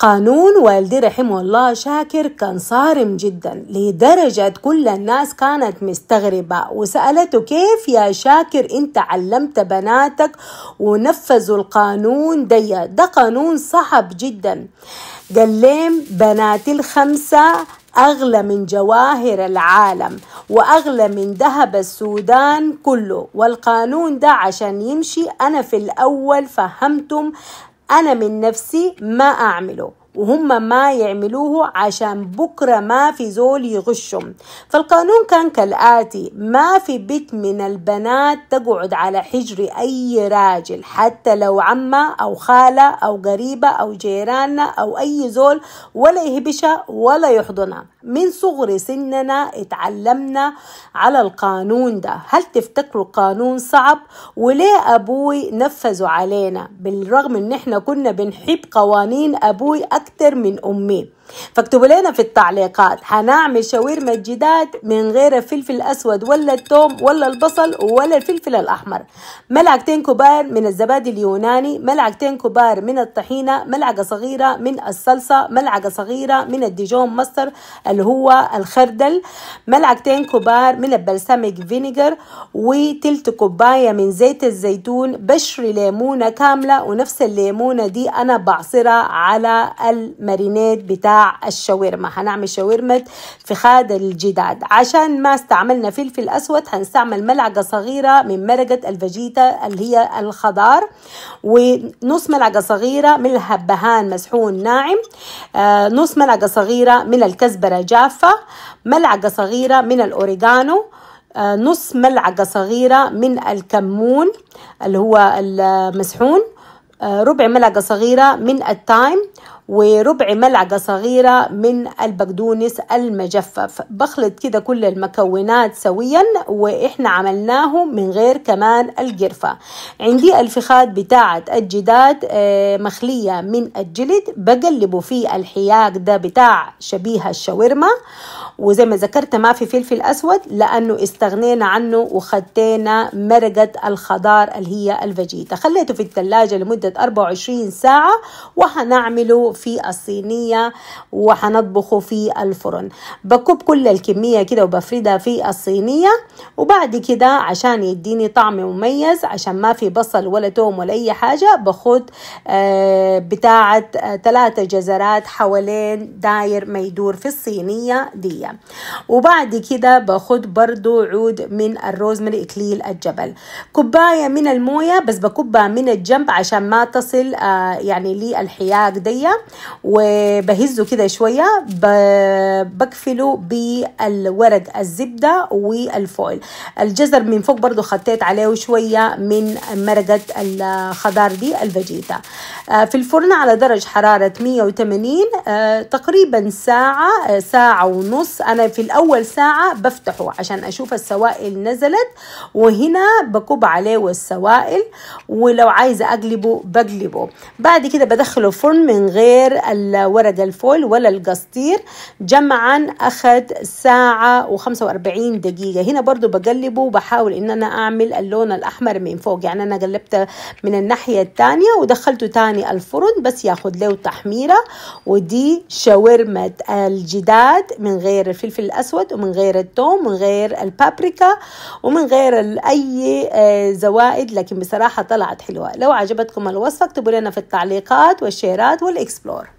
قانون والدي رحمه الله شاكر كان صارم جدا لدرجة كل الناس كانت مستغربة وسألته: كيف يا شاكر انت علمت بناتك ونفذوا القانون ده قانون صعب جدا؟ قال لهم: بناتي الخمسة أغلى من جواهر العالم وأغلى من ذهب السودان كله، والقانون ده عشان يمشي أنا في الأول فهمتم أنا من نفسي ما أعمله وهم ما يعملوه عشان بكرة ما في زول يغشهم. فالقانون كان كالآتي: ما في بيت من البنات تقعد على حجر أي راجل، حتى لو عمة أو خالة أو قريبة أو جيراننا أو أي زول، ولا يهبشها ولا يحضنها. من صغر سننا اتعلمنا على القانون ده. هل تفتكروا قانون صعب؟ وليه أبوي نفذوا علينا بالرغم ان احنا كنا بنحب قوانين أبوي أكتر من أمي؟ فاكتبوا لنا في التعليقات: هنعمل شاورما جداد من غير الفلفل الأسود ولا الثوم ولا البصل ولا الفلفل الأحمر، ملعقتين كبار من الزبادي اليوناني، ملعقتين كبار من الطحينة، ملعقة صغيرة من الصلصة، ملعقة صغيرة من الديجون ماستر اللي هو الخردل، ملعقتين كبار من البلساميك فينيجر، وتلت كوباية من زيت الزيتون، بشر ليمونة كاملة، ونفس الليمونة دي أنا بعصرها على المارينيت بتاع الشاورما. هنعمل شاورما فخاد الجداد. عشان ما استعملنا فلفل أسود هنستعمل ملعقة صغيرة من مرقة الفيجيتا اللي هي الخضار، ونص ملعقة صغيرة من الهبهان مسحون ناعم، نص ملعقة صغيرة من الكزبرة جافة، ملعقة صغيرة من الأوريغانو، نص ملعقة صغيرة من الكمون اللي هو المسحون، ربع ملعقة صغيرة من التايم، وربع ملعقة صغيرة من البقدونس المجفف. بخلط كده كل المكونات سويا وإحنا عملناه من غير كمان القرفة. عندي الفخاد بتاعة الجداد مخلية من الجلد، بقلبه في الحياق ده بتاع شبيه الشاورما، وزي ما ذكرت ما في فلفل أسود لأنه استغنينا عنه وخدتنا مرقة الخضار اللي هي الفيجيتا. خليته في الثلاجة لمدة 24 ساعة وهنعمله في الصينية وهنطبخه في الفرن. بكب كل الكمية كده وبفردها في الصينية، وبعد كده عشان يديني طعم مميز عشان ما في بصل ولا توم ولا أي حاجة بخد بتاعة 3 جزرات حوالين داير ما يدور في الصينية دي، وبعد كده باخد برضو عود من الروزماري إكليل الجبل، كوباية من الموية بس بكبها من الجنب عشان ما تصل يعني للحياق دي، وبهزه كده شوية، بقفله بالورق الزبدة والفويل. الجزر من فوق برضو خطيت عليه شوية من مرقة الخضار دي الفيجيتا. في الفرن على درجة حرارة 180 تقريبا ساعة ونص. أنا في الأول ساعة بفتحه عشان أشوف السوائل نزلت، وهنا بكب عليه السوائل، ولو عايزة أقلبه بقلبه. بعد كده بدخله فرن من غير الورق الفول ولا القسطير. جمعا أخذ 1 ساعة و45 دقيقة. هنا برضو بقلبه وبحاول إن أنا أعمل اللون الأحمر من فوق، يعني أنا قلبته من الناحية الثانية ودخلته تاني الفرن بس ياخد له تحميرة. ودي شاورما الجداد من غير الفلفل الأسود ومن غير الثوم ومن غير البابريكا ومن غير أي زوائد، لكن بصراحة طلعت حلوة. لو عجبتكم الوصفة اكتبوا لنا في التعليقات والشيرات والإكسبلور.